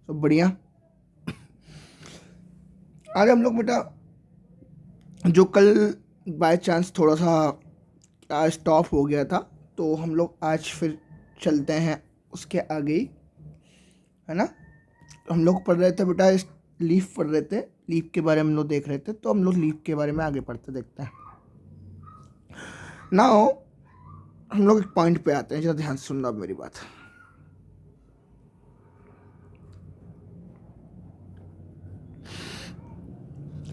सब बढ़िया। आज हम लोग बेटा जो कल बाय चांस थोड़ा सा स्टॉप हो गया था, तो हम लोग आज फिर चलते हैं उसके आगे ही, है ना। हम लोग पढ़ रहे थे बेटा, इस लीफ पढ़ रहे थे, लीफ के बारे में हम लोग देख रहे थे, तो हम लोग लीफ के बारे में आगे पढ़ते देखते हैं। नाउ हम लोग एक पॉइंट पे आते हैं, जरा ध्यान से सुनना अब मेरी बात।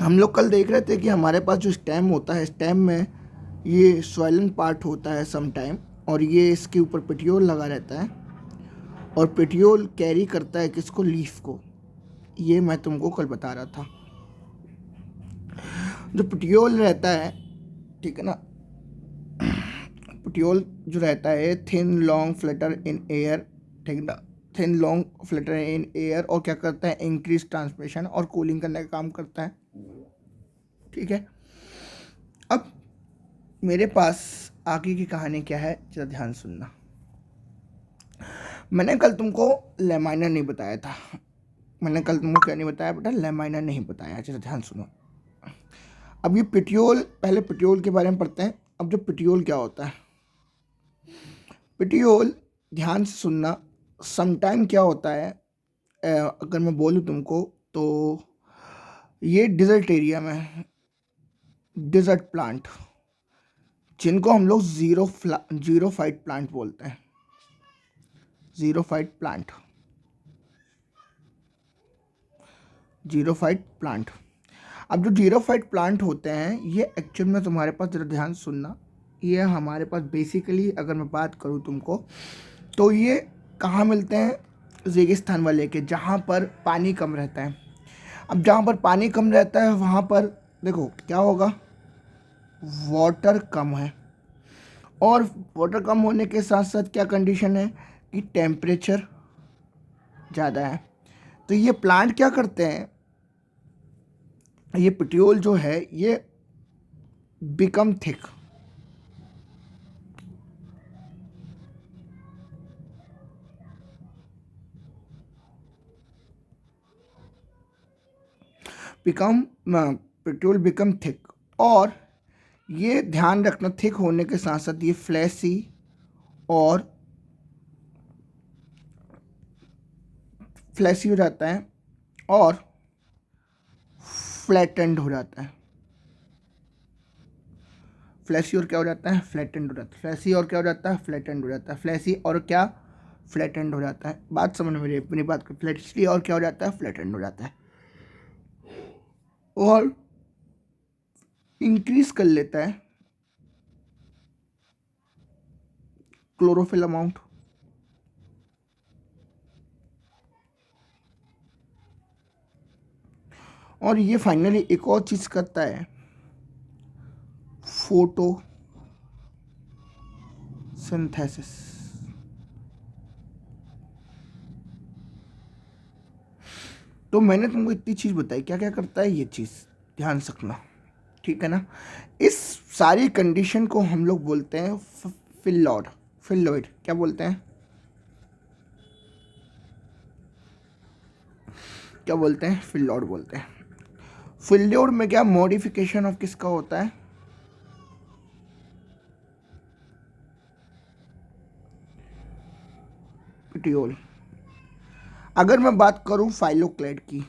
हम लोग कल देख रहे थे कि हमारे पास जो स्टेम होता है, स्टेम में ये स्वाइलन पार्ट होता है सम टाइम, और ये इसके ऊपर पेटियोल लगा रहता है, और पेटियोल कैरी करता है किसको? लीफ को। ये मैं तुमको कल बता रहा था। जो पेटियोल रहता है, ठीक है ना, पेटियोल जो रहता है thin long Flutter in air, ठीक है ना, thin long Flutter in air, और क्या करता है? इंक्रीज ट्रांसमिशन और कूलिंग करने का काम करता है, ठीक है। अब मेरे पास आगे की कहानी क्या है, जरा ध्यान सुनना। मैंने कल तुमको लेमाइनर नहीं बताया था। मैंने कल तुमको क्या नहीं बताया बेटा? लेमाइनर नहीं बताया। जरा ध्यान सुनो। अब ये पेटियोल, पहले पेटियोल के बारे में पढ़ते हैं। अब जो पेटियोल क्या होता है, पेटियोल ध्यान से सुनना। समटाइम क्या होता है, अगर मैं बोलूँ तुमको, तो ये डिजर्ट एरिया में, डिजर्ट प्लांट, जिनको हम लोग जीरोफाइट प्लांट बोलते हैं, जीरोफाइट प्लांट, जीरोफाइट प्लांट। अब जो जीरोफाइट प्लांट होते हैं, ये एक्चुअल में तुम्हारे पास, जरा ध्यान सुनना, ये हमारे पास बेसिकली अगर मैं बात करूँ तुमको, तो ये कहाँ मिलते हैं? रेगिस्तान वाले के, जहाँ पर पानी कम रहता है। अब जहाँ पर पानी कम रहता है वहाँ पर देखो क्या होगा, वाटर कम है, और वाटर कम होने के साथ साथ क्या कंडीशन है कि टेम्परेचर ज़्यादा है। तो ये प्लांट क्या करते हैं, ये पेट्रोल जो है ये become thick, become petrol become thick, और ये ध्यान रखना, थिक होने के साथ साथ ये फ्लैसी और फ्लैसी हो जाता है, और फ्लैटेंड हो जाता है। फ्लैसी और क्या हो जाता है? फ्लैटेंड हो जाता है। फ्लैसी और क्या हो जाता है? फ्लैटेंड हो जाता है। फ्लैसी और क्या? फ्लैटेंड हो जाता है। बात समझ में मेरी अपनी बात को, फ्लैसी और क्या हो जाता है? फ्लैटेंड हो जाता है, और इंक्रीज कर लेता है क्लोरोफिल अमाउंट। और ये फाइनली एक और चीज करता है, फोटो सिंथेसिस। तो मैंने तुमको इतनी चीज बताई, क्या क्या करता है ये चीज, ध्यान से रखना, ठीक है ना। इस सारी कंडीशन को हम लोग बोलते हैं फिल्लॉइड। फिल्लॉइड क्या बोलते हैं? क्या बोलते हैं? फिल्लॉइड बोलते हैं। फिल्लॉइड में क्या मॉडिफिकेशन ऑफ किसका होता है? पिटियोल। अगर मैं बात करूं फाइलोक्लेड की,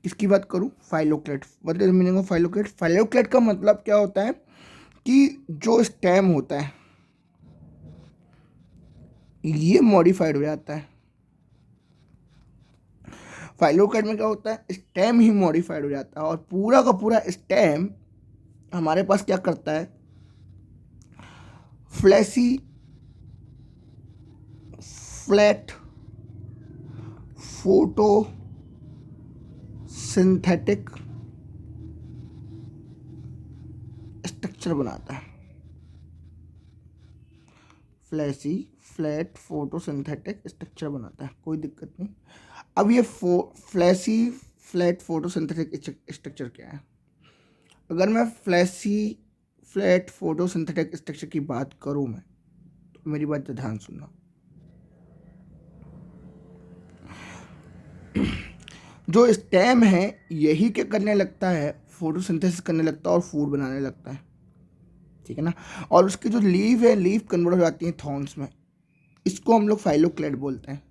किसकी बात करूं? फाइलोक्लेड। मतलब मीनिंग ऑफ फाइलोक्लेड, फाइलोक्लेड का मतलब क्या होता है कि जो स्टेम होता है ये मॉडिफाइड हो जाता है। फाइलोक्लेड में क्या होता है? स्टेम ही मॉडिफाइड हो जाता है, और पूरा का पूरा स्टेम हमारे पास क्या करता है? Fleshy, flat, photo synthetic structure बनाता है। फ्लैसी, फ्लैट, फोटोसिंथेटिक स्ट्रक्चर बनाता है, कोई दिक्कत नहीं। अब ये फ्लैसी, फ्लैट, फोटोसिंथेटिक स्ट्रक्चर क्या है? अगर मैं फ्लैसी, फ्लैट, फोटोसिंथेटिक स्ट्रक्चर की बात करूं मैं, मेरी बात तो ध्यान सुनना। जो स्टेम है यही क्या करने लगता है, फोटोसिंथेसिस करने लगता है और फूड बनाने लगता है, ठीक है ना। और उसकी जो लीव है, लीव कन्वर्ट हो जाती है थॉर्न्स में। इसको हम लोग फाइलोक्लेट बोलते हैं।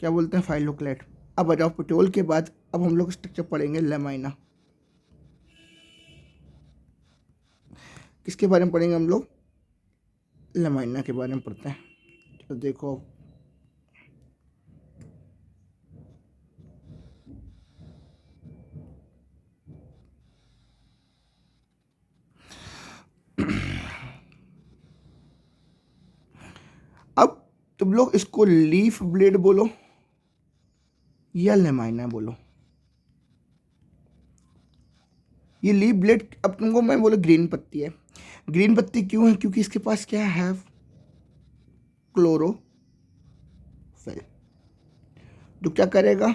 क्या बोलते हैं? फाइलोक्लेट। अब आ जाओ पेट्रोल के बाद, अब हम लोग स्ट्रक्चर पढ़ेंगे लेमाइना। किसके बारे में पढ़ेंगे हम लोग? लेमाइना के बारे में पढ़ते हैं। तो देखो अब तुम लोग इसको लीफ ब्लेड बोलो या लेमाइना बोलो। ये लीफ ब्लेड, अब तुमको मैं बोलो ग्रीन पत्ती है। ग्रीन पत्ती क्यों है? क्योंकि इसके पास क्या है? क्लोरोफिल, जो क्या करेगा?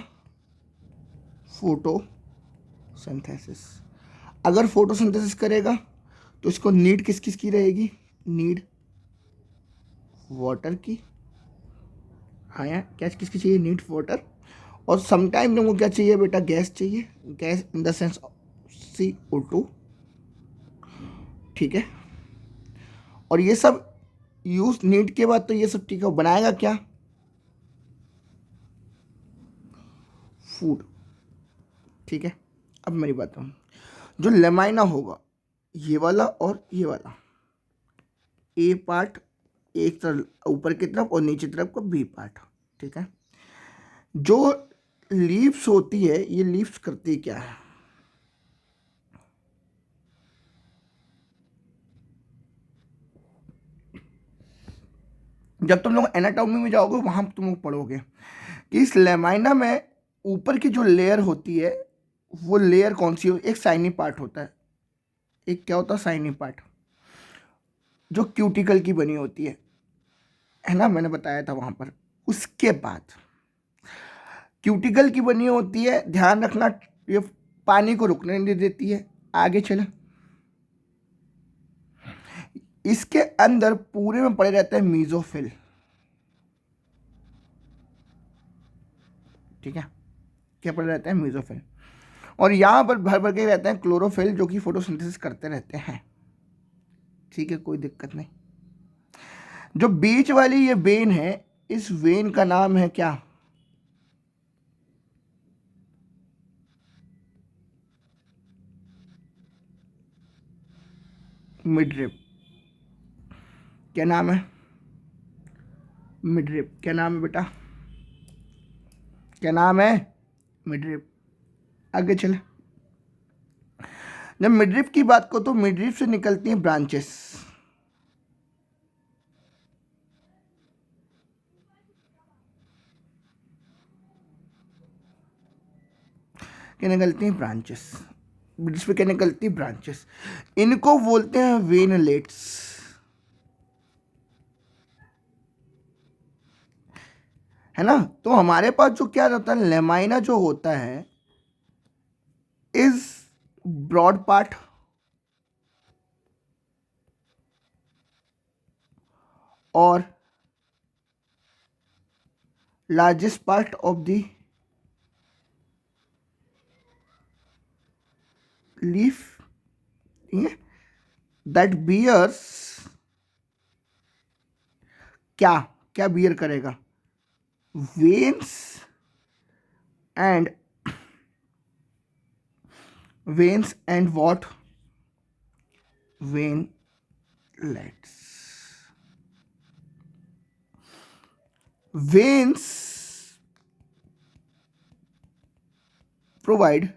फोटोसिंथेसिस। अगर फोटोसिंथेसिस करेगा तो इसको नीड किस किस की रहेगी? नीड वाटर की। हाँ यार, क्या किसकी चाहिए? Need water. और समटाइम तुमको क्या चाहिए बेटा? गैस चाहिए। Gas in the sense CO2, ठीक है। और ये सब यूज नीड के बाद तो ये सब ठीक है, बनाएगा क्या? फूड, ठीक है। अब मेरी बात है, जो लेमाइना होगा ये वाला और ये वाला, ए पार्ट एक तरफ ऊपर की तरफ और नीचे तरफ का बी पार्ट, ठीक है। जो लीव्स होती है, ये लीव्स करती क्या है? जब तुम लोग एनाटॉमी में जाओगे वहां तुम लोग पढ़ोगे कि इस लेमाइना में ऊपर की जो लेयर होती है वो लेयर कौन सी हो? एक साइनी पार्ट होता है। एक क्या होता है? साइनी पार्ट, जो क्यूटिकल की बनी होती है ना, मैंने बताया था वहां पर। उसके बाद क्यूटिकल की बनी होती है, ध्यान रखना, ये पानी को रुकने नहीं देती है। आगे चले, इसके अंदर पूरे में पड़े रहते हैं मीजोफिल, ठीक है। क्या पड़े रहते हैं? मीजोफिल। और यहां पर भर भर के रहते हैं क्लोरोफिल, जो कि फोटोसिंथेसिस करते रहते हैं, ठीक है, कोई दिक्कत नहीं। जो बीच वाली ये वेन है, इस वेन का नाम है क्या? मिडरिप। क्या नाम है? मिडरिप। क्या नाम है बेटा? क्या नाम है? मिडरिप। आगे चले, जब मिडरिप की बात करो तो मिडरिप से निकलती हैं ब्रांचेस। क्या निकलती हैं? ब्रांचेस। मिडरिप पे क्या निकलती है? ब्रांचेस। इनको बोलते हैं वेनलेट्स, है ना। तो हमारे पास जो क्या होता है, लेमाइना जो होता है इज ब्रॉड पार्ट और largest part of the leaf, that bears क्या? क्या बियर करेगा? Veins and what? Veinlets. Veins provide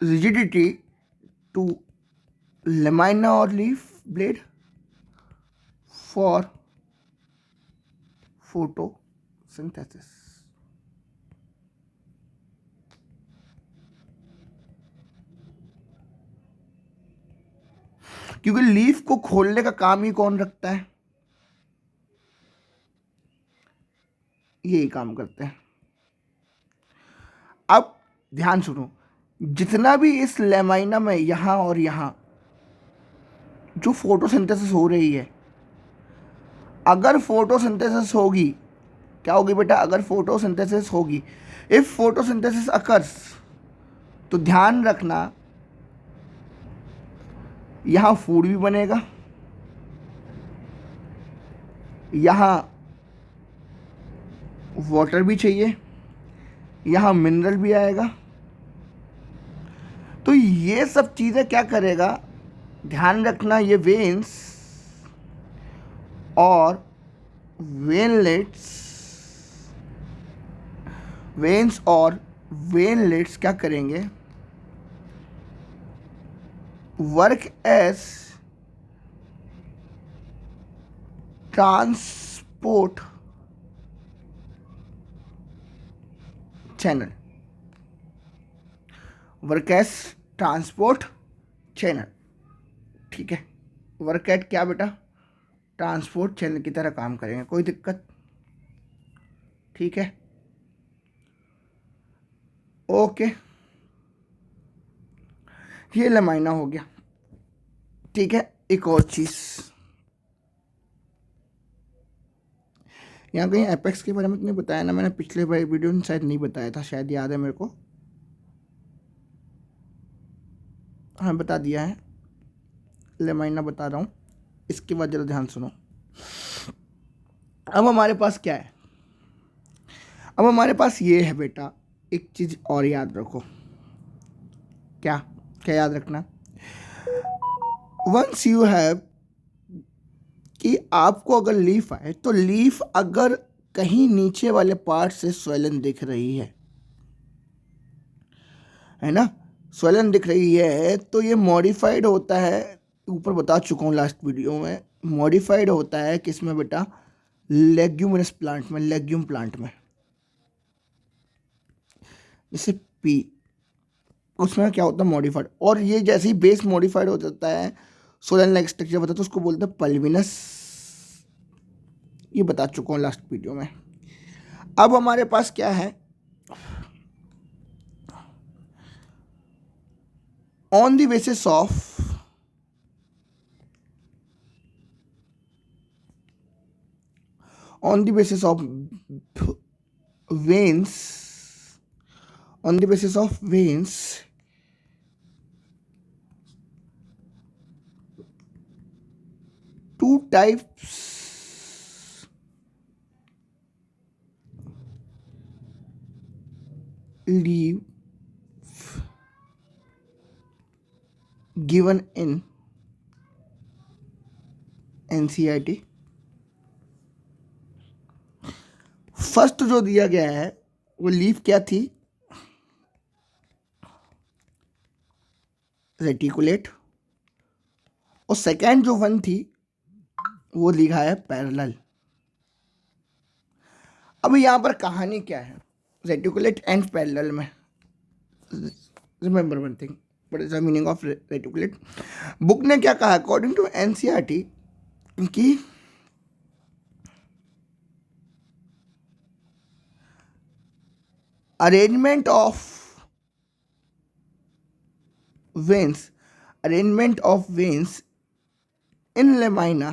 rigidity to lamina or leaf blade for photosynthesis। क्योंकि लीफ को खोलने का काम ही कौन रखता है? यही काम करते हैं। अब ध्यान सुनो, जितना भी इस लेमाइना में यहां और यहां जो फोटोसिंथेसिस हो रही है, अगर फोटोसिंथेसिस होगी, क्या होगी बेटा, अगर फोटोसिंथेसिस होगी, इफ फोटोसिंथेसिस अकर्स, तो ध्यान रखना यहाँ फूड भी बनेगा, यहाँ वाटर भी चाहिए, यहाँ मिनरल भी आएगा। तो ये सब चीज़ें क्या करेगा, ध्यान रखना, ये वेन्स और वेनलेट्स, वेन्स और वेनलेट्स क्या करेंगे, work as transport channel, work as transport channel, ठीक है। वर्क एट क्या बेटा, ट्रांसपोर्ट चैनल की तरह काम करेंगे, कोई दिक्कत, ठीक है, ओके। ये लमाइना हो गया, ठीक है। एक और चीज़ यहाँ कहीं एपेक्स के बारे में तो नहीं बताया ना मैंने, पिछले वीडियो में शायद नहीं बताया था, शायद याद है मेरे को, हाँ बता दिया है, लेमाइना बता रहा हूँ, इसके बाद जरा ध्यान सुनो। अब हमारे पास क्या है, अब हमारे पास ये है बेटा, एक चीज़ और याद रखो, क्या क्या याद रखना, वंस यू हैव, कि आपको अगर लीफ आए तो लीफ अगर कहीं नीचे वाले पार्ट से स्वेलन दिख रही है ना, स्वेलन दिख रही है, तो ये मॉडिफाइड होता है, ऊपर बता चुका हूँ लास्ट वीडियो में, मॉडिफाइड होता है किसमें बेटा, लेग्यूमिनस प्लांट में, लेग्यूम प्लांट में, जैसे पी, उसमें क्या होता है मॉडिफाइड, और ये जैसे ही बेस मॉडिफाइड हो जाता है, सोलन लाइक स्ट्रक्चर बताता है, तो उसको बोलते हैं पल्विनस, ये बता चुका हूँ लास्ट वीडियो में। अब हमारे पास क्या है, on the basis of on the basis of veins, on the basis of veins, two types leaf given in NCERT। First जो दिया गया है वो लीफ क्या थी, रेटिकुलेट, और सेकेंड जो वन थी वो लिखा है पैरेलल। अब यहाँ पर कहानी क्या है, रेटिकुलेट एंड पैरेलल में, remember one thing, what is the meaning of reticulate. Book ने क्या कहा, अकॉर्डिंग टू एनसीईआरटी, कि arrangement of veins, arrangement of veins in lamina,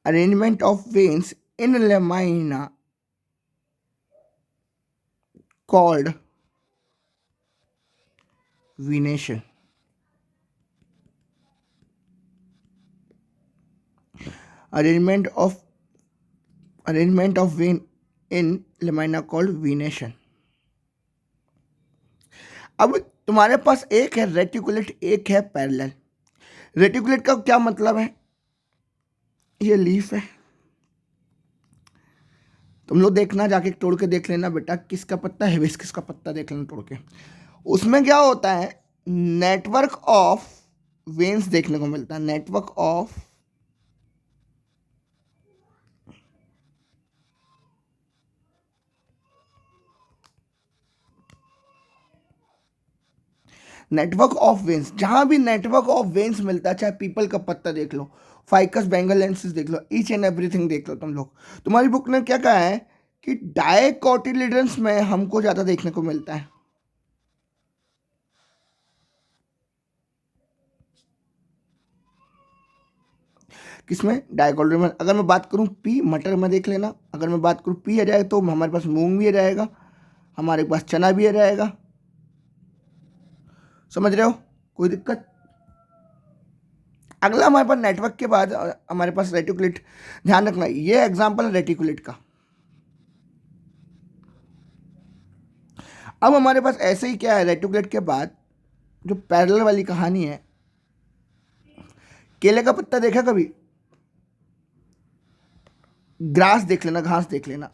arrangement of veins in lamina called venation, arrangement of vein in lamina called venation। अब तुम्हारे पास एक है reticulate, एक है पैरेलल। रेटिकुलेट का क्या मतलब है, ये लीफ है, तुम लोग देखना, जाके तोड़ के देख लेना बेटा, किसका पत्ता है, हिबिस्कस का पत्ता देख लेना तोड़ के, उसमें क्या होता है, नेटवर्क ऑफ वेन्स देखने को मिलता है, नेटवर्क ऑफ वेन्स, जहां भी नेटवर्क ऑफ वेन्स मिलता है, चाहे पीपल का पत्ता देख लो, फाइकस बेंगलेंसिस देख लो, ईच एंड एवरीथिंग देख लो तुम लोग। तुम्हारी बुक ने क्या कहा है कि डायकोटिलेडन्स में हमको ज़्यादा देखने को मिलता है, किसमें, डाइकोटोमी में। अगर मैं बात करूँ पी, मटर में देख लेना, अगर मैं बात करूँ पी आ जाएगा तो हमारे पास मूंग भी आ जाएगा, हमारे पास चना भी आ जाएगा। समझ रहे हो, कोई दिक्कत। अगला हमारे पास नेटवर्क के बाद हमारे पास रेटिकुलेट। ध्यान रखना ये एग्जांपल है रेटिकुलेट का। अब हमारे पास ऐसे ही क्या है, रेटिकुलेट के बाद जो पैरेलल वाली कहानी है, केले का पत्ता देखा कभी, ग्रास देख लेना, घास देख लेना,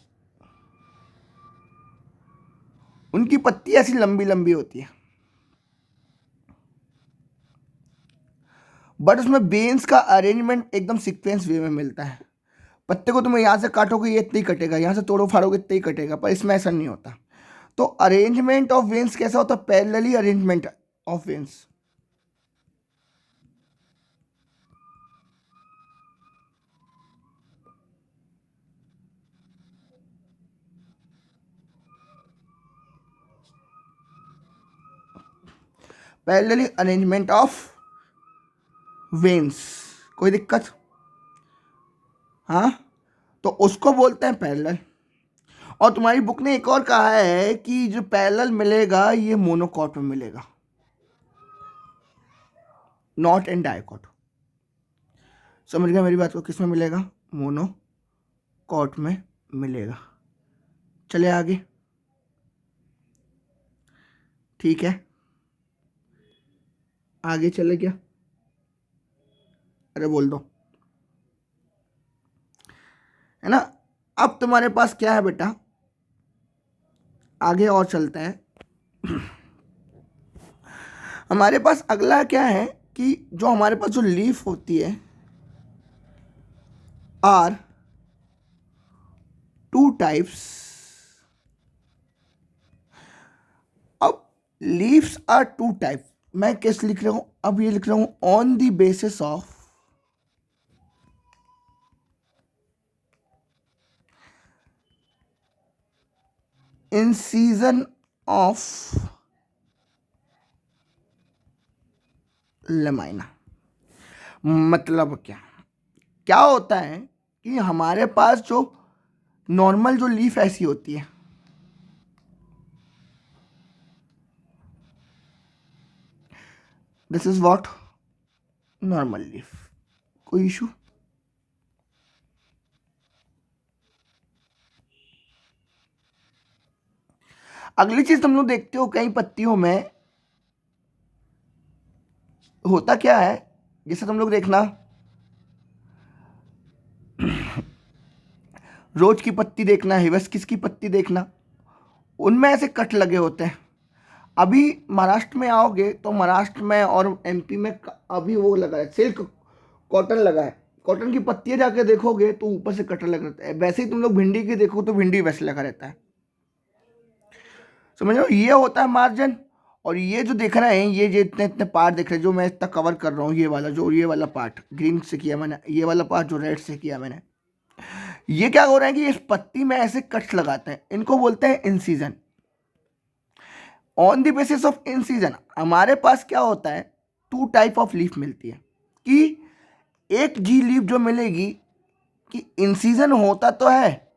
उनकी पत्ती ऐसी लंबी लंबी होती है, बट उसमें वेन्स का अरेंजमेंट एकदम सीक्वेंस वे में मिलता है। पत्ते को तुम यहाँ से काटोगे ये इतना ही कटेगा, यहाँ से तोड़ो फाड़ोगे इतना ही कटेगा, पर इसमें ऐसा नहीं होता। तो अरेंजमेंट ऑफ वेन्स कैसा होता है, parallelly arrangement of veins. Parallelly arrangement of veins, कोई दिक्कत, हाँ, तो उसको बोलते हैं पैरेलल। और तुम्हारी बुक ने एक और कहा है कि जो पैरेलल मिलेगा ये मोनोकॉट में मिलेगा, नॉट इन डाइकॉट। समझ गया मेरी बात को, किस में मिलेगा, मोनोकॉट में मिलेगा। चले आगे, ठीक है, आगे चले क्या, अरे बोल दो, है ना। अब तुम्हारे पास क्या है बेटा, आगे और चलते हैं। हमारे पास अगला क्या है कि जो हमारे पास जो लीफ होती है आर टू टाइप्स। अब लीव्स आर टू टाइप, मैं कैसे लिख रहा हूं, अब ये लिख रहा हूं on the basis of in season of lamina. मतलब क्या, क्या होता है कि हमारे पास जो नॉर्मल जो लीफ ऐसी होती है, this is what normal leaf, कोई इशू। अगली चीज तुम लोग देखते हो कई पत्तियों में होता क्या है, जैसे तुम लोग देखना रोज की पत्ती देखना, हिबिस्कस की पत्ती देखना, उनमें ऐसे कट लगे होते हैं। अभी महाराष्ट्र में आओगे तो महाराष्ट्र में और एमपी में अभी वो लगा है सिल्क कॉटन लगा है, कॉटन की पत्तियां जाके देखोगे तो ऊपर से कटर लग रहता है। वैसे ही तुम लोग भिंडी की देखो तो भिंडी वैसे लगा रहता है। समझ लो, ये होता है मार्जिन। और ये जो देख रहे हैं, ये जो इतने इतने पार्ट देख रहे हैं जो मैं इतना कवर कर रहा हूँ, ये वाला जो, ये वाला पार्ट ग्रीन से किया मैंने, ये वाला पार्ट जो रेड से किया मैंने, ये क्या हो रहा है कि इस पत्ती में ऐसे कट्स लगाते हैं, इनको बोलते हैं incision. On the basis of incision हमारे पास क्या होता है, टू टाइप ऑफ लीफ मिलती है, कि एक जी लीफ जो मिलेगी कि इंसीजन होता तो है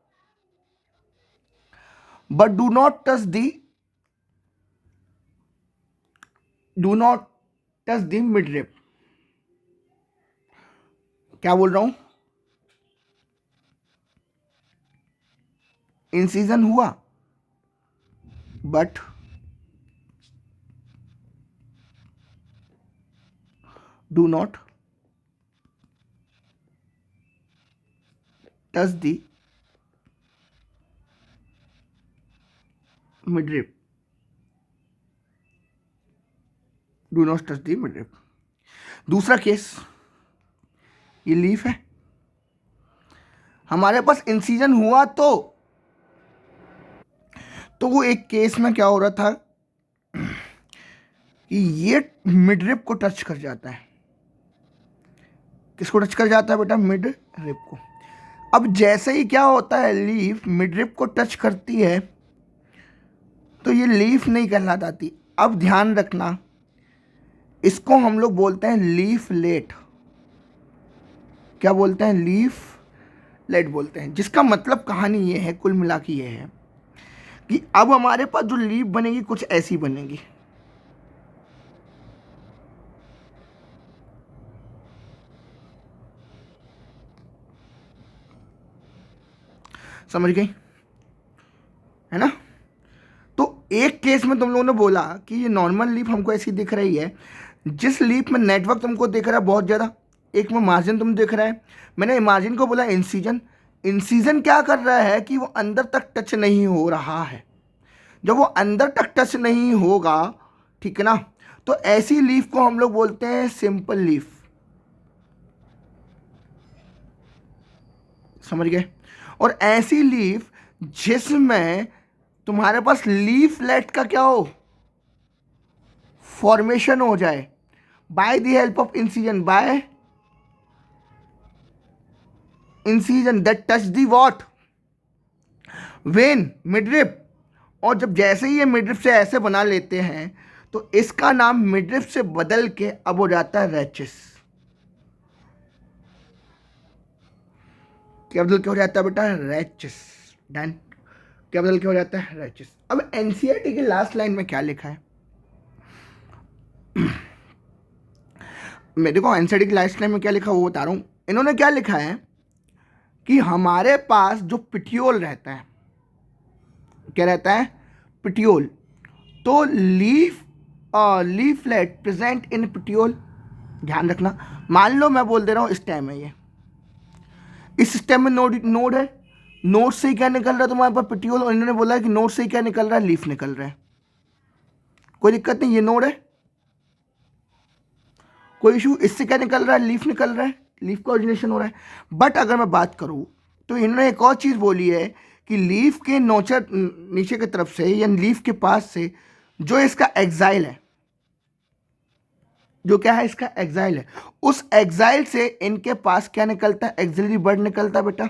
but do not touch the midrib. क्या बोल रहा हूं, इंसीजन हुआ but do not touch the midrib, do not touch the midrib. दूसरा केस, ये लीफ है, हमारे पास इंसीजन हुआ तो वो एक केस में क्या हो रहा था कि ये मिड रिप को टच कर जाता है। किसको टच कर जाता है बेटा, मिड रिप को। अब जैसे ही क्या होता है, लीफ मिड रिप को टच करती है तो ये लीफ नहीं कहलाती। अब ध्यान रखना, इसको हम लोग बोलते हैं लीफ लेट। क्या बोलते हैं, लीफ लेट बोलते हैं। जिसका मतलब कहानी ये है, कुल मिला के ये है कि अब हमारे पास जो लीफ बनेगी कुछ ऐसी बनेगी। समझ गई है ना। तो एक केस में तुम लोगों ने बोला कि ये नॉर्मल लीफ हमको ऐसी दिख रही है, जिस लीफ में नेटवर्क तुमको दिख रहा है बहुत ज़्यादा, एक में मार्जिन तुम दिख रहा है। मैंने मार्जिन को बोला इंसीजन। इंसीजन क्या कर रहा है कि वो अंदर तक टच नहीं हो रहा है। जब वो अंदर तक टच नहीं होगा, ठीक है ना, तो ऐसी लीफ को हम लोग बोलते हैं सिंपल लीफ। समझ गए। और ऐसी लीफ जिसमें तुम्हारे पास लीफलेट का क्या हो, फॉर्मेशन हो जाए by the help of incision, by incision that touch the what, vein, midrib. और जब जैसे ही ये मिडरिप से ऐसे बना लेते हैं तो इसका नाम मिडरिप से बदल के अब हो जाता है रैचिस। क्या बदल के हो जाता है बेटा, रैचिस। डन। क्या बदल के हो जाता है, रैचिस। अब एनसीईआरटी की लास्ट लाइन में क्या लिखा है, मैं देखो एनसीईआरटी की लास्ट लाइन में क्या लिखा वो बता रहा हूं। इन्होंने क्या लिखा है कि हमारे पास जो पिट्यूल रहता है, क्या रहता है, पिट्यूल। तो लीफलेट प्रेजेंट इन पिट्यूल, ध्यान रखना। मान लो मैं बोल दे रहा हूँ स्टेम है ये, इस स्टेम में नोड है, नोड से ही क्या निकल रहा है तुम्हारे पास, पिट्यूल। और इन्होंने बोला कि नोड से ही क्या निकल रहा है, लीफ निकल रहा है। कोई दिक्कत नहीं, ये नोड है, कोई इशू। इससे क्या निकल रहा है, लीफ निकल रहा है, लीफ का ओरिजिनेशन हो रहा है। बट अगर मैं बात करूं तो इन्होंने एक और चीज बोली है कि लीफ के नोचर नीचे की तरफ से या लीफ के पास से जो इसका एक्साइल है, जो क्या है इसका एक्साइल है, उस एक्साइल से इनके पास क्या निकलता है, एक्सिलरी बड निकलता है बेटा।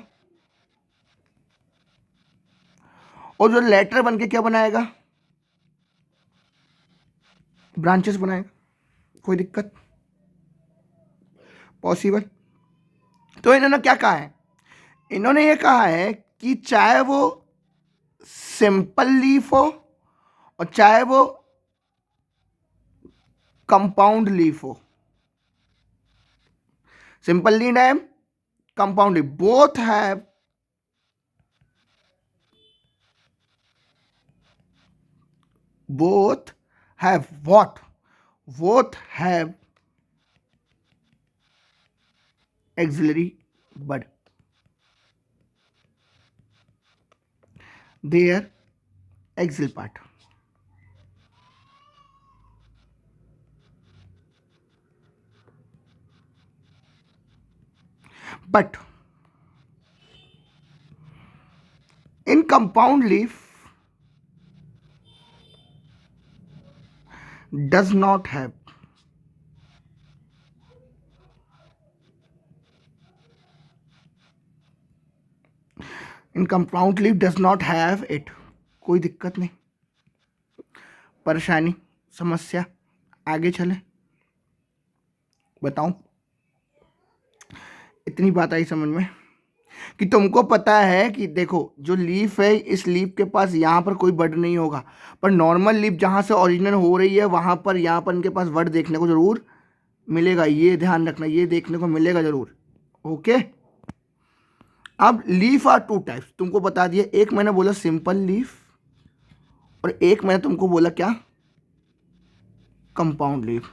और जो लेटर बन के क्या बनाएगा, ब्रांचेस बनाएगा। कोई दिक्कत, पॉसिबल। तो इन्होंने क्या कहा है, इन्होंने ये कहा है कि चाहे वो सिंपल लीफ हो और चाहे वो कंपाउंड लीफ हो, सिंपल लीफ है, compound leaf, both have what, both have auxiliary bud, their axial part. But in compound leaf does not have it. कोई दिक्कत नहीं, परेशानी, समस्या, आगे चले, बताऊं। इतनी बात आई समझ में कि तुमको पता है कि देखो जो लीफ है, इस लीफ के पास यहाँ पर कोई बड नहीं होगा, पर नॉर्मल लीफ जहाँ से ओरिजिनल हो रही है वहाँ पर यहाँ पर इनके पास वर्ड देखने को जरूर मिलेगा। ये ध्यान रखना, ये देखने को मिलेगा जरूर। ओके। अब लीफ आर टू टाइप्स, तुमको बता दिया। एक मैंने बोला सिंपल लीफ और एक मैंने तुमको बोला क्या, कंपाउंड लीफ।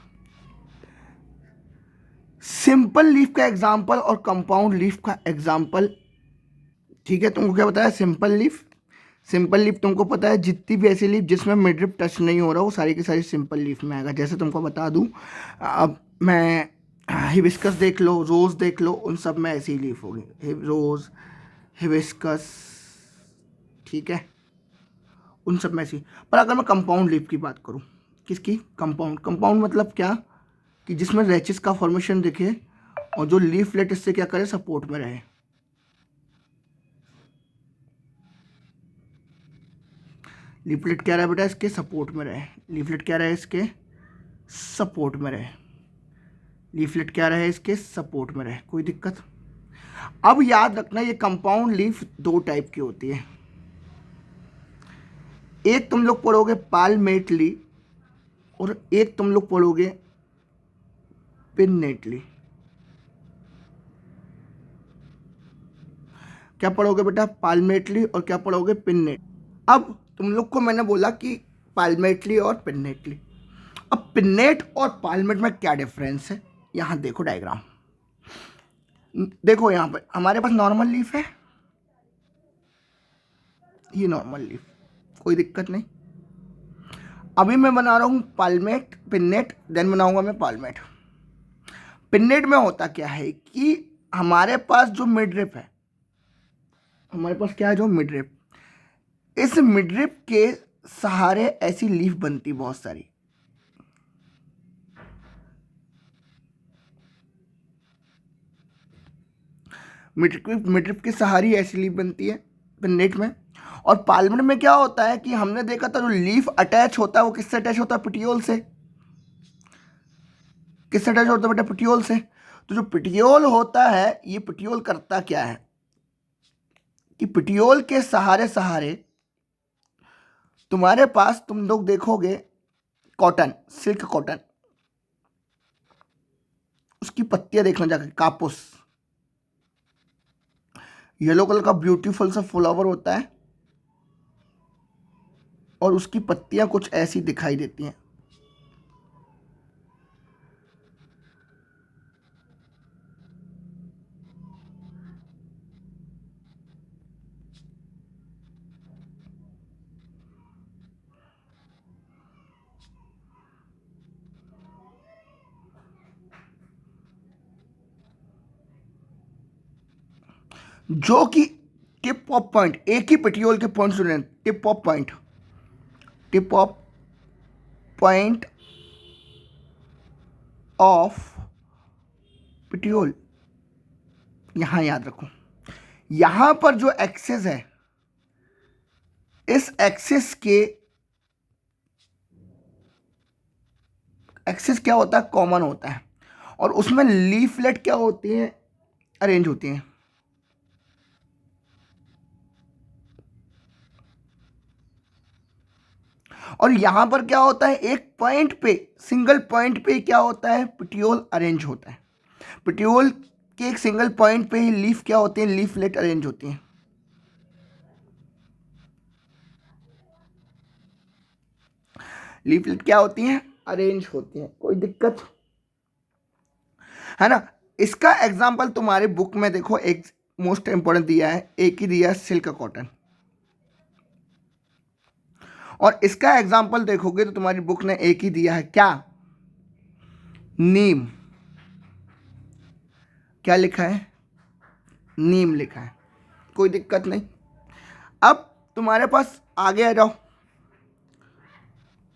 सिंपल लीफ का एग्जाम्पल और कंपाउंड लीफ का एग्जाम्पल, ठीक है। तुमको क्या बताया, सिंपल लीफ। सिंपल लीफ तुमको पता है जितनी भी ऐसी लीफ जिसमें मिडरिप टच नहीं हो रहा वो सारी की सारी सिंपल लीफ में आएगा। जैसे तुमको बता दूं, अब मैं हिबिस्कस देख लो, रोज़ देख लो, उन सब में ऐसी लीफ होगी, रोज़, हिबिस्कस, ठीक है, उन सब में ऐसी। पर अगर मैं कंपाउंड लीफ की बात करूं, किसकी, कंपाउंड। कंपाउंड मतलब क्या, कि जिसमें रैचेस का फॉर्मेशन दिखे और जो लीफलेट इससे क्या करे, सपोर्ट में रहे। लीफलेट क्या रहा है बेटा, इसके सपोर्ट में रहे। लीफलेट क्या रहे, इसके सपोर्ट में रहे। लीफलेट क्या रहे, इसके सपोर्ट में रहे। कोई दिक्कत, अब याद रखना ये कंपाउंड लीफ दो टाइप की होती है, एक तुम लोग पढ़ोगे पाल्मेटली और एक तुम लोग पढ़ोगे पिन्नेटली। क्या पढ़ोगे बेटा? पाल्मेटली और क्या पढ़ोगे? पिन्नेट। अब तुम लोग को मैंने बोला कि पाल्मेटली और पिन्नेटली। अब पिन्नेट और पाल्मेट में क्या डिफरेंस है, यहाँ देखो डायग्राम। देखो यहाँ पे हमारे पास नॉर्मल लीफ है, ये नॉर्मल लीफ, कोई दिक्कत नहीं। अभी मैं बना रहा हूँ पाल्मेट पिन्नेट, देन बनाऊंगा मैं पाल्मेट। पिन्नेट में होता क्या है कि हमारे पास जो मिडरिप है, हमारे पास क्या है, जो मिडरिप, इस मिडरिप के सहारे ऐसी लीफ बनती बहुत सारी। मिडरिप के सहारे ऐसी लीफ बनती है पिन्नेट में। और पाल्मेट में क्या होता है कि हमने देखा था जो लीफ अटैच होता है वो किससे अटैच होता है? पिटियोल से। किससे अटैच होता है बेटा? पिटियोल से। तो जो पिटियोल होता है, ये पिटियोल करता क्या है कि पिटियोल के सहारे सहारे तुम्हारे पास, तुम लोग देखोगे कॉटन, सिल्क कॉटन, उसकी पत्तियां देखना जाकर, कापुस, येलो कलर का ब्यूटीफुल सा फ्लावर होता है और उसकी पत्तियां कुछ ऐसी दिखाई देती हैं। जो कि टिप ऑफ पॉइंट, एक ही पेटियोल के पॉइंट सुने, tip of point, tip of point of petiole, यहां याद रखो। यहां पर जो एक्सेस है, इस एक्सेस के, एक्सेस क्या होता है? कॉमन होता है। और उसमें लीफलेट क्या होती है? अरेंज होती हैं। और यहां पर क्या होता है? एक पॉइंट पे, सिंगल पॉइंट पे क्या होता है? पिटियोल अरेंज होता है। पिटियोल के एक सिंगल पॉइंट पे ही लीफ क्या होती है? लीफलेट अरेंज होती हैं। लीफलेट क्या होती हैं? अरेंज होती हैं। कोई दिक्कत है ना? इसका एग्जाम्पल तुम्हारे बुक में देखो, एक मोस्ट इंपॉर्टेंट दिया है, एक ही दिया है, सिल्क कॉटन। और इसका एग्जाम्पल देखोगे तो तुम्हारी बुक ने एक ही दिया है, क्या? नीम। क्या लिखा है? नीम लिखा है। कोई दिक्कत नहीं। अब तुम्हारे पास आगे आ जाओ,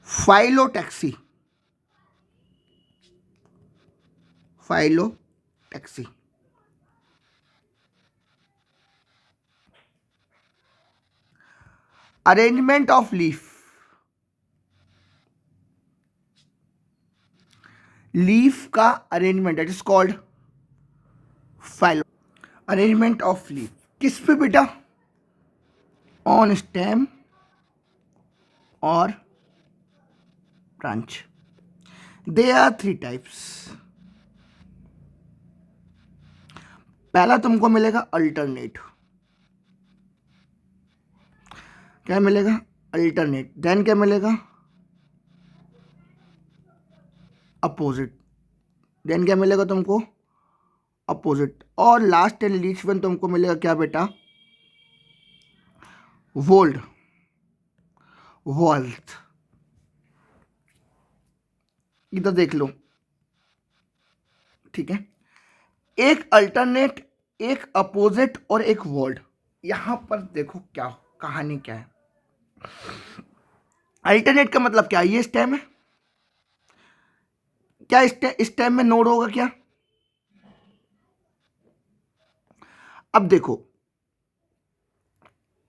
phyllotaxy. Phyllotaxy, arrangement of leaf, leaf का arrangement, that is called phyllo. Arrangement of leaf किस पे बेटा? ऑन स्टेम और branch. They are three types. पहला तुमको मिलेगा अल्टरनेट। क्या मिलेगा? अल्टरनेट। देन क्या मिलेगा? अपोजिट। देन क्या मिलेगा तुमको? अपोजिट। और लास्ट एंड लीस्ट वन तुमको मिलेगा क्या बेटा? वोल्ड, वॉल्थ। इधर देख लो, ठीक है। एक अल्टरनेट, एक अपोजिट और एक वोल्ड। यहां पर देखो क्या कहानी क्या है। अल्टरनेट का मतलब क्या? ये स्टेम है क्या? स्टेम में नोड होगा क्या? अब देखो,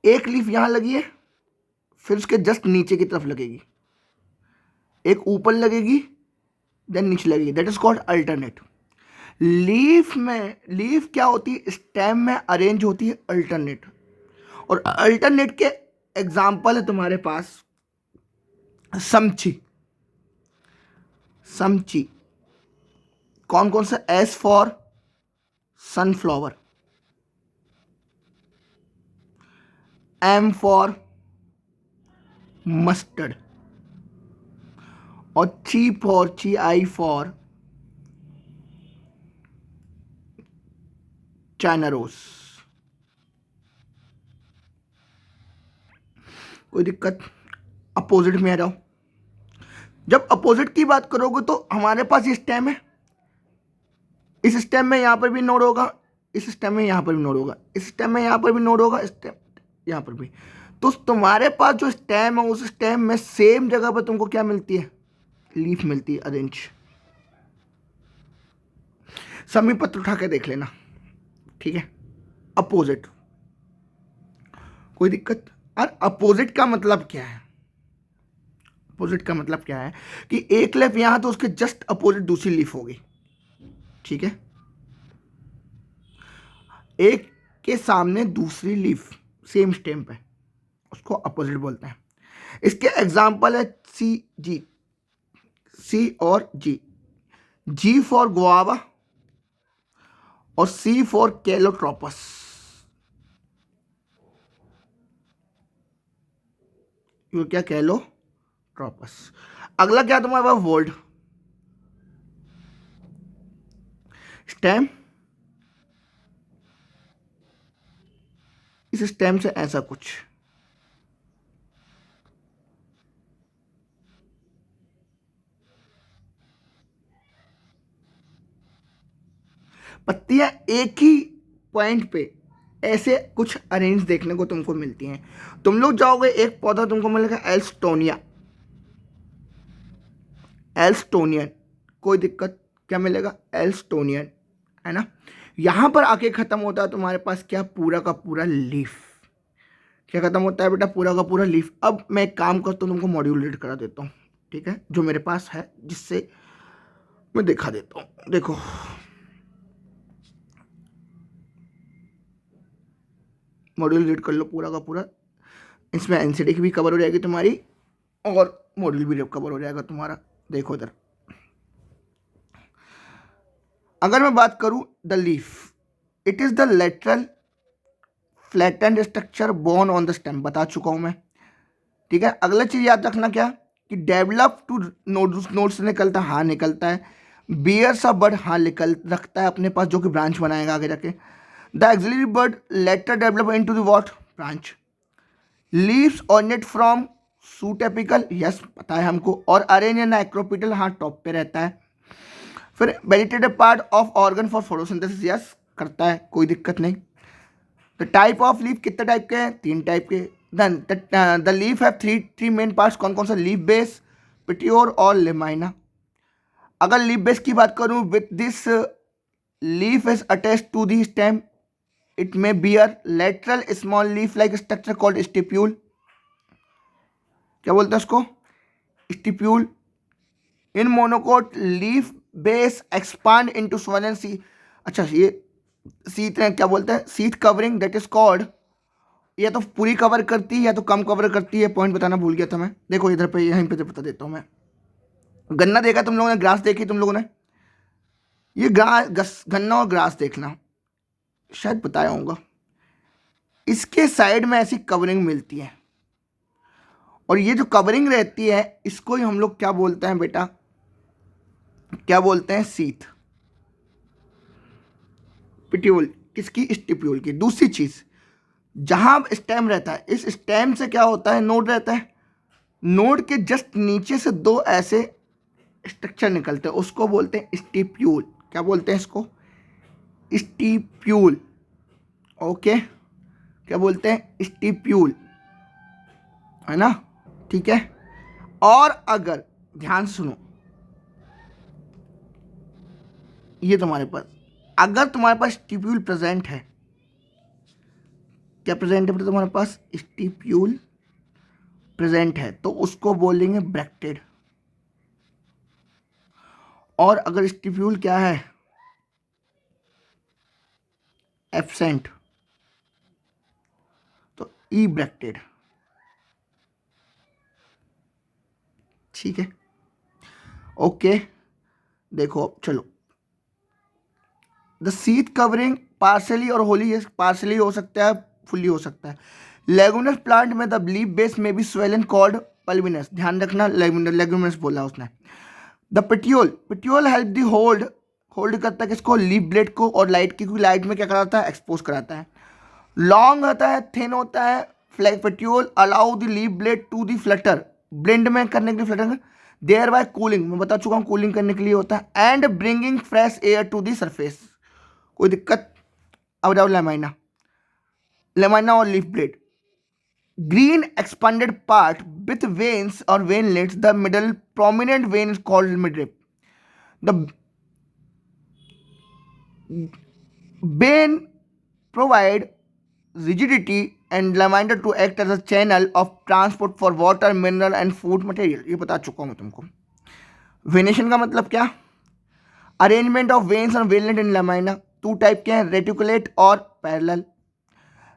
एक लीफ यहां लगी है, फिर उसके जस्ट नीचे की तरफ लगेगी, एक ऊपर लगेगी, देन नीचे लगेगी, that is called alternate. Leaf क्या होती है, स्टेम में अरेंज होती है अल्टरनेट, और अल्टरनेट के एग्जाम्पल है तुम्हारे पास समची। समची कौन कौन सा, S for sunflower, M for mustard, और ची आई फॉर चाइना रोज। कोई दिक्कत? अपोजिट में आ जाओ। जब अपोजिट की बात करोगे तो हमारे पास ये स्टेम है, इस स्टेम में यहां पर भी नोड होगा, इस स्टेम में यहां पर भी नोड होगा, इस स्टेम में यहां पर भी नोड होगा, स्टेम यहां पर भी। तो तुम्हारे पास जो स्टेम है उस स्टेम में सेम जगह पर तुमको क्या मिलती है, लीफ मिलती है अरेंज। समी पत्र उठा के देख लेना, ठीक है। अपोजिट, कोई दिक्कत? और अपोजिट का मतलब क्या है, अपोजिट का मतलब क्या है कि एक लीफ यहां तो उसके जस्ट अपोजिट दूसरी लीफ होगी, ठीक है। एक के सामने दूसरी लीफ सेम स्टेम पे, उसको अपोजिट बोलते हैं। इसके एग्जाम्पल है सी जी, सी और जी, जी फॉर गुआवा और सी फॉर कैलोट्रोपस। ये क्या, कैलोट्रोपस। अगला क्या तुम्हारे पास, वोल्ट स्टेम, इस स्टेम से ऐसा कुछ, पत्तियां एक ही पॉइंट पे ऐसे कुछ अरेंज देखने को तुमको मिलती हैं। तुम लोग जाओगे एक पौधा तुमको मिलेगा एल्स्टोनिया, एल्स्टोनियन, कोई दिक्कत? क्या मिलेगा, एल्स्टोनियन, है ना। यहां पर आके खत्म होता है तुम्हारे पास क्या, पूरा का पूरा लीफ। क्या खत्म होता है बेटा, पूरा का पूरा लीफ। अब मैं एक काम करता हूँ, तुमको मॉड्यूल रीड करा देता हूँ, ठीक है, जो मेरे पास है, जिससे मैं दिखा देता हूँ। देखो मॉड्यूल रीड कर लो पूरा का पूरा, इसमें एनसीडी की भी कवर हो जाएगी तुम्हारी और मॉड्यूल भी कवर हो जाएगा तुम्हारा। देखो इधर, अगर मैं बात करूं the leaf, it is the lateral flattened structure borne on the stem, बता चुका हूं मैं, ठीक है। अगला चीज याद रखना क्या, कि डेवलप टू नोड से निकलता है, हाँ निकलता है। बियर सा बर्ड, हाँ निकल रखता है अपने पास, जो कि ब्रांच बनाएगा आगे जाके। The axillary bud later develop into the what, branch. Leaves originate from shoot apical, yes पता है हमको, और अरेंज एंड एक्रोपिटल, हाँ टॉप पे रहता है। फिर vegetative part of organ for photosynthesis, yes करता है, कोई दिक्कत नहीं। द टाइप ऑफ लीफ कितने टाइप के हैं, 3 टाइप के। Then the leaf have three main parts, कौन कौन सा, लीफ बेस, पिटियोर और लेमाइना। अगर लीफ बेस की बात करूं, with this leaf is attached to the stem, it may bear lateral small leaf like structure called stipule. क्या बोलते हैं उसको, stipule. In monocot leaf base expand into swollen सी, अच्छा ये सीथ क्या बोलते हैं, sheath covering, that is called, या तो पूरी कवर करती है या तो कम कवर करती है, पॉइंट बताना भूल गया था मैं। देखो इधर पे, यहीं पे बता देता हूँ मैं। गन्ना देखा तुम लोगों ने, ग्रास देखी तुम लोगों ने, ये गन्ना और ग्रास देखना, शायद बताया होगा। इसके साइड में ऐसी कवरिंग मिलती है, और ये जो कवरिंग रहती है इसको ही हम लोग क्या बोलते हैं बेटा, क्या बोलते हैं, सीथ। पिट्यूल किसकी, स्टिप्यूल की। दूसरी चीज, जहां स्टेम रहता है, इस स्टेम से क्या होता है, नोड रहता है, नोड के जस्ट नीचे से 2 ऐसे स्ट्रक्चर निकलते हैं, उसको बोलते हैं स्टिप्यूल। क्या बोलते हैं इसको, स्टिप्यूल, ओके। क्या बोलते हैं, स्टिप्यूल, है ना, ठीक है। और अगर ध्यान से सुनो, ये तुम्हारे पास, अगर तुम्हारे पास स्टिप्यूल प्रेजेंट है, क्या प्रेजेंट है तुम्हारे पास, स्टिप्यूल प्रेजेंट है, तो उसको बोलेंगे ब्रैक्टेड। और अगर स्टिप्यूल क्या है, एब्सेंट, तो ई ब्रैकेटेड। ठीक है, ओके। देखो अब चलो, द सीथ कवरिंग पार्सली और होली, पार्सली हो सकता है, फुल्ली हो सकता है। लेगुमिनस प्लांट में द लीफ बेस में बी स्वेलन कॉल्ड पल्विनस, ध्यान रखना लेगुमिनस बोला उसने। The petiole, petiole help the hold, hold करता है किसको, लीफ ब्लेड को, और लाइट की, क्योंकि लाइट में क्या कराता है, एक्सपोज कराता है। लॉन्ग होता है, थिन होता है, flag petiole allow the leaf blade to the flutter, blend में करने के लिए फ्लटर, देयर बाय कूलिंग, मैं बता चुका हूँ कूलिंग करने के लिए होता है, and bringing fresh air to the surface. कोई दिक्कत? अब जाओ लेमाइना, लेमाइना और leaf blade, green expanded part with veins or veinlets, the middle prominent vein is called midrib. The vein provide rigidity and lamina to act as a channel of transport for water, mineral and food material. ये बता चुका हूँ मैं तुमको। Venation का मतलब क्या, arrangement of veins और वेनलेट इन लमाइना। टू टाइप के हैं, रेटिकुलेट और पैरेलल।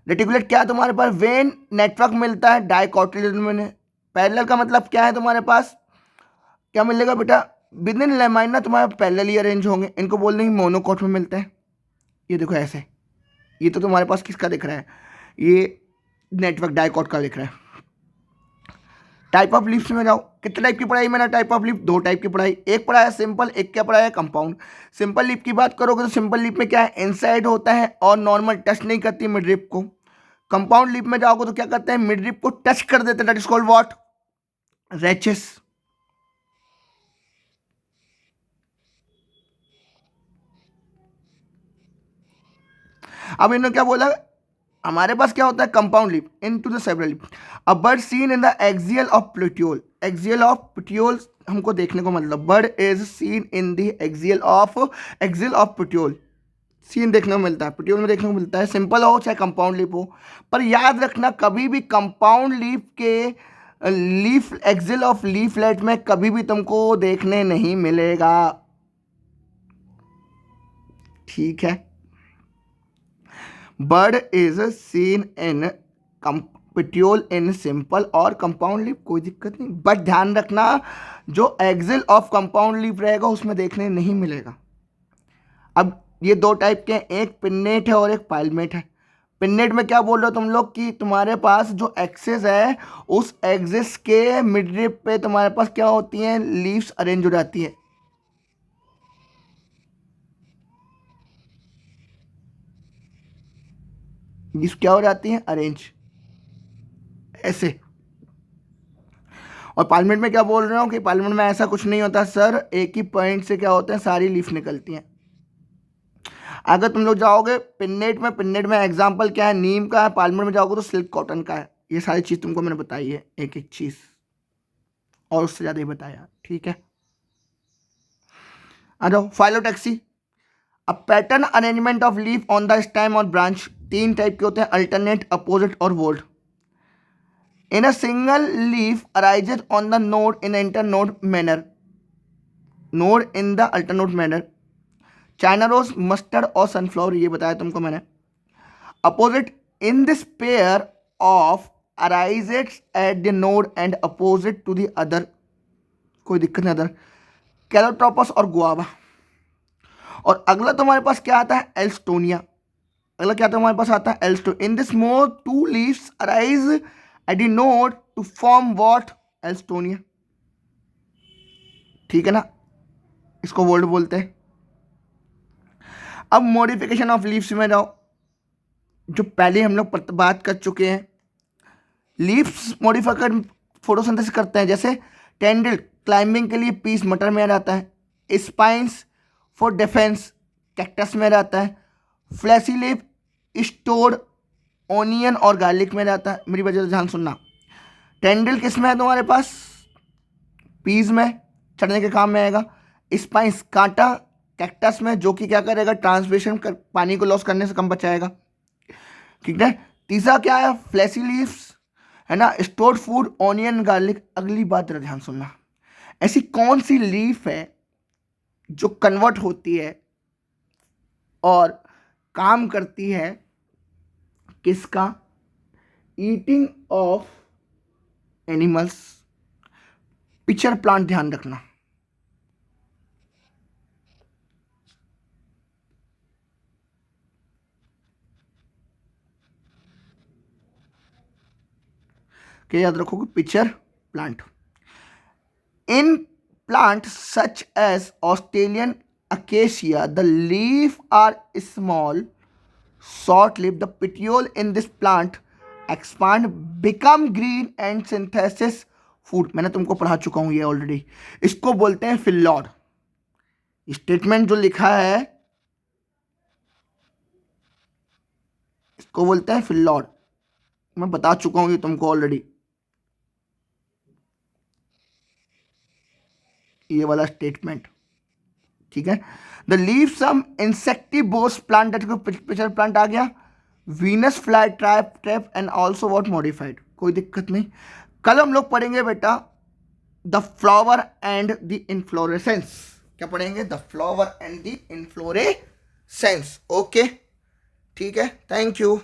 रेटिकुलेट क्या है तुम्हारे पास, वेन नेटवर्क मिलता है डाइकोटिलेडोन में। पैरेलल का मतलब क्या है, तुम्हारे पास क्या मिलेगा बेटा, विद इन लेमाइना तुम्हारे पैरेलली अरेंज होंगे, इनको बोल देंगे मोनोकोट में मिलते हैं। ये देखो ऐसे, ये तो तुम्हारे पास किसका दिख रहा है, ये नेटवर्क डाइकोट का दिख रहा है। टाइप ऑफ लीफ्स में जाओ, कितने टाइप की पढ़ाई मैंने, टाइप ऑफ लीफ दो टाइप की पढ़ाई, एक पढ़ा है सिंपल, एक क्या पढ़ा है कंपाउंड। सिंपल लीफ की बात करोगे तो सिंपल लीफ में क्या है, इनसाइड होता है और नॉर्मल टच नहीं करती मिडरिप को। कंपाउंड लीफ में जाओगे तो क्या करते हैं, मिडरिप को टच कर देते हैं, that is called what, rachis. अब इन्होंने क्या बोला, हमारे पास क्या होता है compound leaf into the several leaf, a bud seen in the axil of petiole, axil of petiole हमको देखने को मतलब, bud is seen in the axil of petiole, seen देखने को मिलता है, प्यूट्यूल में देखने को मिलता है, सिंपल हो चाहे कंपाउंड लीफ हो। पर याद रखना कभी भी कंपाउंड लीफ के लीफ एक्सियल ऑफ लीफलेट में कभी भी तुमको देखने नहीं मिलेगा। ठीक है, bud is seen in petiole in simple और कंपाउंड लीफ, कोई दिक्कत नहीं, बट ध्यान रखना जो एक्सिल ऑफ कंपाउंड लीफ रहेगा उसमें देखने नहीं मिलेगा। अब ये दो टाइप के हैं, एक पिन्नेट है और एक पाइलमेट है। पिन्नेट में क्या बोल रहे हो तुम लोग कि तुम्हारे पास जो एक्सिस है उस एक्सिस के मिडरिप पे तुम्हारे पास क्या होती हैं, लीव्स अरेंज हो जाती है। लीव्स क्या हो जाती हैं, अरेंज ऐसे। और पार्लियामेंट में क्या बोल रहे हो कि पार्लियामेंट में ऐसा कुछ नहीं होता सर, एक ही पॉइंट से क्या होते हैं, सारी लीफ निकलती हैं। अगर तुम लोग जाओगे पिन्नेट में, पिन्नेट में एग्जांपल क्या है, नीम का है, पार्लियामेंट में जाओगे तो सिल्क कॉटन का है। ये सारी चीज़ तुमको मैंने बताई है, एक एक चीज़ और उससे ज़्यादा ही बताया। ठीक है, आ जाओ phyllotaxy, a pattern arrangement of leaf on the stem और ब्रांच। तीन टाइप के होते हैं, अल्टरनेट, अपोजिट और volt. In a single leaf arises on the node in the internode manner. Node in the alternode manner. China rose, mustard और sunflower, ये बताया तुमको मैंने। Opposite in this pair of arises at the node and opposite to the other. कोई दिक्कत नहीं, other कैलोट्रोपस और guava. और अगला तुम्हारे पास क्या आता है, एल्स्टोनिया। अगला क्या तुम्हारे पास आता है, एल्स्टो। In this mode two leaves arise at the node to form what, Alstonia. ठीक है ना, इसको वोल्ट बोलते हैं। अब मॉडिफिकेशन ऑफ लीव्स में जाओ, जो पहले हम लोग बात कर चुके हैं। लीव्स मॉडिफाई कर फोटोसिंथेसिस करते हैं, जैसे टेंडल क्लाइंबिंग के लिए पीस मटर में रहता है, स्पाइंस फॉर डिफेंस कैक्टस में रहता है, फ्लैसी लीफ स्टोर्ड ऑनियन और गार्लिक में रहता है। मेरी वजह से ध्यान सुनना, टेंडल किस में है तुम्हारे पास, पीज में, चढ़ने के काम में आएगा। स्पाइस कांटा कैक्टस में, जो कि क्या करेगा, ट्रांसपिरेशन कर, पानी को लॉस करने से कम बचाएगा। ठीक है, तीसरा क्या है, फ्लैसी लीव्स है ना, स्टोर्ड फूड ऑनियन गार्लिक। अगली बात जरा ध्यान सुनना, ऐसी कौन सी लीफ है जो कन्वर्ट होती है और काम करती है किसका? Eating of animals. Pitcher plant ध्यान रखना। क्या याद रखोगे? Pitcher plant. In plant such as Australian acacia, the leaf are small, short-lived. The petiole in this plant expand, become green and synthesis food. मैंने तुमको पढ़ा चुका हूं ये ऑलरेडी। इसको बोलते हैं फिल्लॉड। स्टेटमेंट जो लिखा है इसको बोलते हैं फिल्लॉड। मैं बता चुका हूं ये तुमको ऑलरेडी, ये वाला स्टेटमेंट। ठीक है। The leave some insectivorous plant, that pitcher plant आ गया। Venus flytrap and also what modified. कोई दिक्कत नहीं। कल हम लोग पढ़ेंगे बेटा the flower and the inflorescence. क्या पढ़ेंगे? The flower and the inflorescence. Okay, ठीक है, थैंक यू।